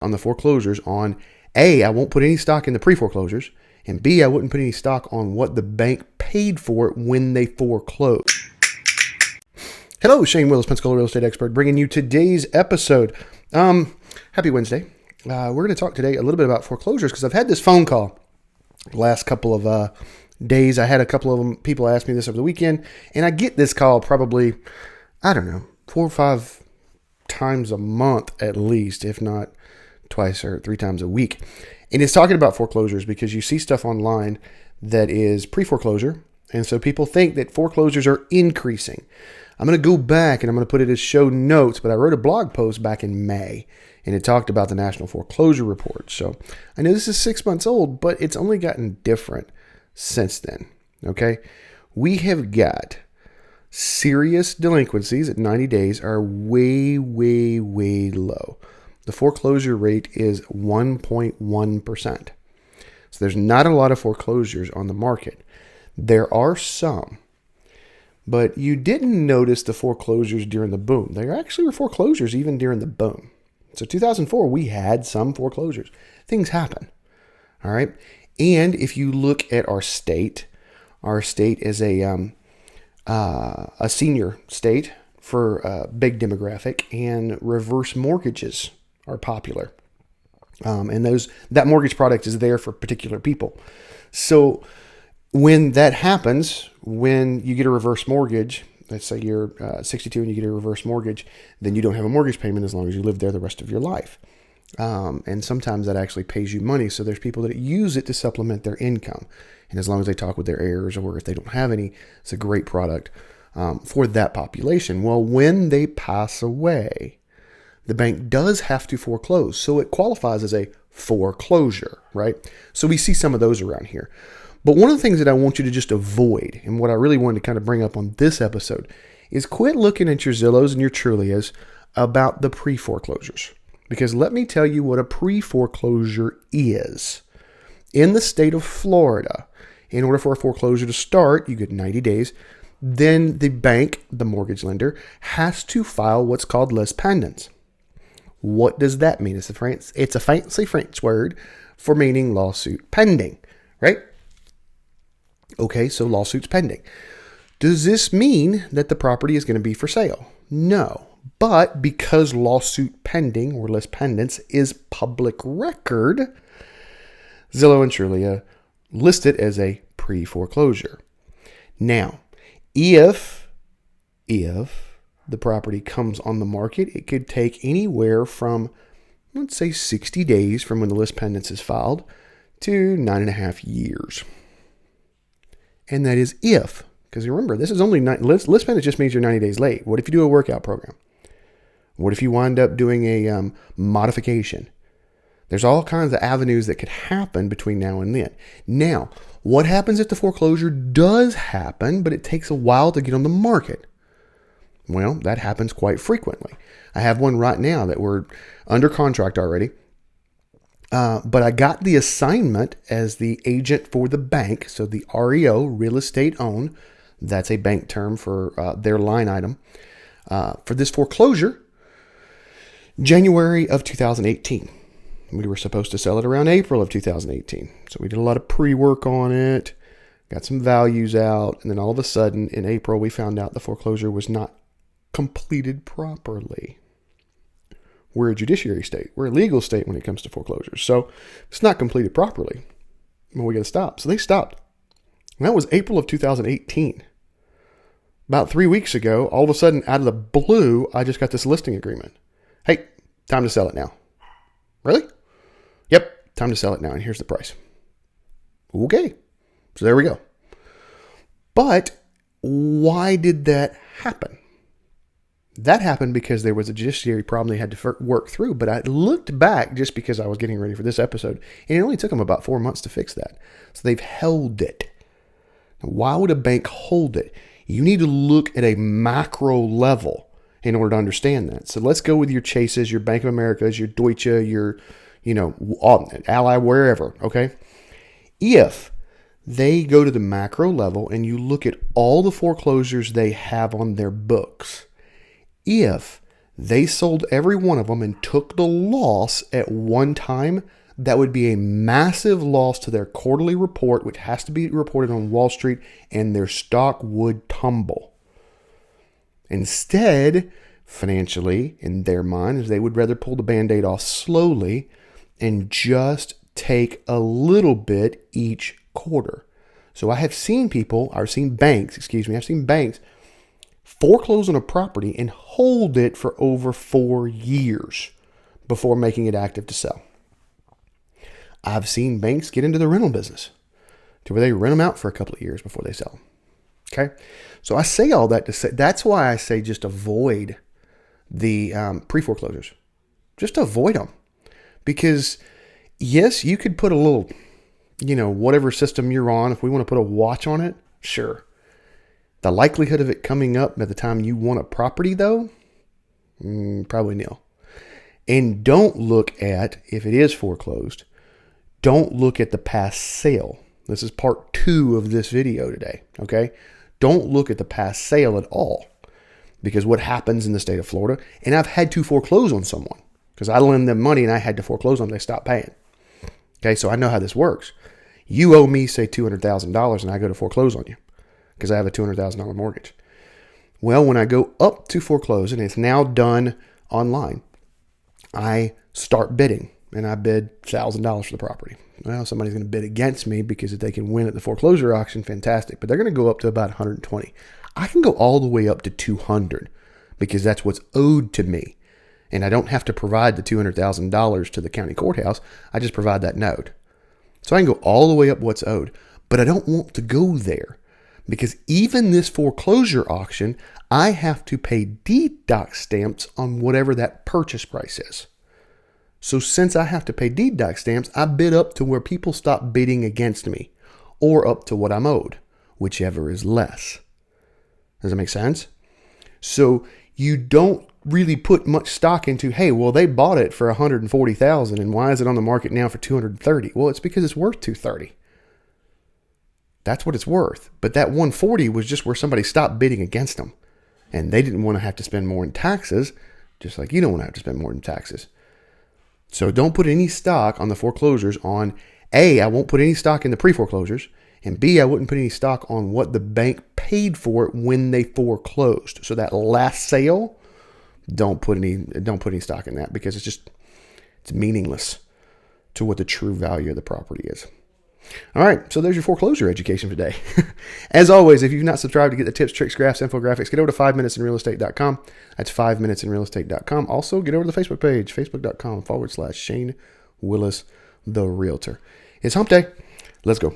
on the foreclosures on A, I won't put any stock in the pre-foreclosures, and B, I wouldn't put any stock on what the bank paid for it when they foreclosed. Hello, Shane Willis, Pensacola real estate expert, bringing you today's episode. Happy Wednesday. We're going to talk today a little bit about foreclosures because I've had this phone call the last couple of days. I had a couple of them, people ask me this over the weekend, and I get this call probably, 4 or 5 times a month at least, if not twice or 3 times a week. And it's talking about foreclosures because you see stuff online that is pre-foreclosure. And so people think that foreclosures are increasing. I'm going to go back and I'm going to put it as show notes, but I wrote a blog post back in May and it talked about the National Foreclosure Report. So I know this is 6 months old, but it's only gotten different since then. Okay. We have got serious delinquencies at 90 days are way, way, way low. The foreclosure rate is 1.1%. So there's not a lot of foreclosures on the market. There are some, but you didn't notice the foreclosures during the boom. There actually were foreclosures even during the boom. So 2004, we had some foreclosures. Things happen. All right. And if you look at our state is a senior state for a big demographic, and reverse mortgages are popular. And that mortgage product is there for particular people. So when that happens, when you get a reverse mortgage, let's say you're 62 and you get a reverse mortgage, then you don't have a mortgage payment as long as you live there the rest of your life. And sometimes that actually pays you money. So there's people that use it to supplement their income. And as long as they talk with their heirs, or if they don't have any, it's a great product for that population. Well, when they pass away, the bank does have to foreclose. So it qualifies as a foreclosure, right? So we see some of those around here. But one of the things that I want you to just avoid, and what I really wanted to kind of bring up on this episode, is quit looking at your Zillows and your Trulias about the pre-foreclosures. Because let me tell you what a pre-foreclosure is. In the state of Florida, in order for a foreclosure to start, you get 90 days. Then the bank, the mortgage lender, has to file what's called lis pendens. What does that mean? It's a fancy French word for meaning lawsuit pending, right? Okay, so lawsuit's pending. Does this mean that the property is going to be for sale? No. But because lawsuit pending or lis pendens is public record, Zillow and Trulia list it as a pre-foreclosure. Now, if the property comes on the market, it could take anywhere from, let's say, 60 days from when the lis pendens is filed to 9.5 years. And that is if, because remember, this is only lis pendens just means you're 90 days late. What if you do a workout program? What if you wind up doing a modification? There's all kinds of avenues that could happen between now and then. Now, what happens if the foreclosure does happen, but it takes a while to get on the market? Well, that happens quite frequently. I have one right now that we're under contract already. But I got the assignment as the agent for the bank. So the REO, real estate owned, that's a bank term for their line item, for this foreclosure, January of 2018. We were supposed to sell it around April of 2018. So we did a lot of pre-work on it, got some values out, and then all of a sudden in April, we found out the foreclosure was not completed properly. We're a judiciary state. We're a legal state when it comes to foreclosures. So if it's not completed properly, well, we got to stop. So they stopped. And that was April of 2018. About 3 weeks ago, all of a sudden, out of the blue, I just got this listing agreement. Hey, time to sell it now. Really? Yep, time to sell it now. And here's the price. Okay. So there we go. But why did that happen? That happened because there was a judiciary problem they had to work through. But I looked back just because I was getting ready for this episode, and it only took them about 4 months to fix that. So they've held it. Now, why would a bank hold it? You need to look at a macro level in order to understand that. So let's go with your Chases, your Bank of Americas, your Deutsche, your, Ally, wherever, okay? If they go to the macro level and you look at all the foreclosures they have on their books, if they sold every one of them and took the loss at one time, that would be a massive loss to their quarterly report, which has to be reported on Wall Street, and their stock would tumble. Instead, financially, in their mind, they would rather pull the Band-Aid off slowly and just take a little bit each quarter. So I've seen banks foreclose on a property and hold it for over 4 years before making it active to sell. I've seen banks get into the rental business to where they rent them out for a couple of years before they sell them. Okay. So I say all that to say, that's why I say just avoid the pre-foreclosures. Just avoid them. Because yes, you could put a little, whatever system you're on. If we want to put a watch on it, sure. The likelihood of it coming up at the time you want a property though, probably nil. And don't look at, if it is foreclosed, don't look at the past sale. This is part 2 of this video today, okay? Don't look at the past sale at all, because what happens in the state of Florida, and I've had to foreclose on someone because I lend them money and I had to foreclose on them. They stopped paying. Okay, so I know how this works. You owe me, say, $200,000 and I go to foreclose on you because I have a $200,000 mortgage. Well, when I go up to foreclose and it's now done online, I start bidding. And I bid $1,000 for the property. Well, somebody's going to bid against me because if they can win at the foreclosure auction, fantastic. But they're going to go up to about 120. I can go all the way up to 200 because that's what's owed to me. And I don't have to provide the $200,000 to the county courthouse. I just provide that note. So I can go all the way up what's owed. But I don't want to go there because even this foreclosure auction, I have to pay deed doc stamps on whatever that purchase price is. So since I have to pay deed doc stamps, I bid up to where people stop bidding against me or up to what I'm owed, whichever is less. Does that make sense? So you don't really put much stock into, hey, well, they bought it for $140,000 and why is it on the market now for $230,000? Well, it's because it's worth $230,000. That's what it's worth. But that $140,000 was just where somebody stopped bidding against them. And they didn't want to have to spend more in taxes, just like you don't want to have to spend more in taxes. So don't put any stock on the foreclosures on A, I won't put any stock in the pre-foreclosures, and B, I wouldn't put any stock on what the bank paid for it when they foreclosed. So that last sale, don't put any stock in that because it's meaningless to what the true value of the property is. All right, so there's your foreclosure education for today. As always, if you've not subscribed to get the tips, tricks, graphs, infographics, get over to 5minutesinrealestate.com. That's 5minutesinrealestate.com. Also, get over to the Facebook page, facebook.com/Shane Willis, the Realtor. It's hump day. Let's go.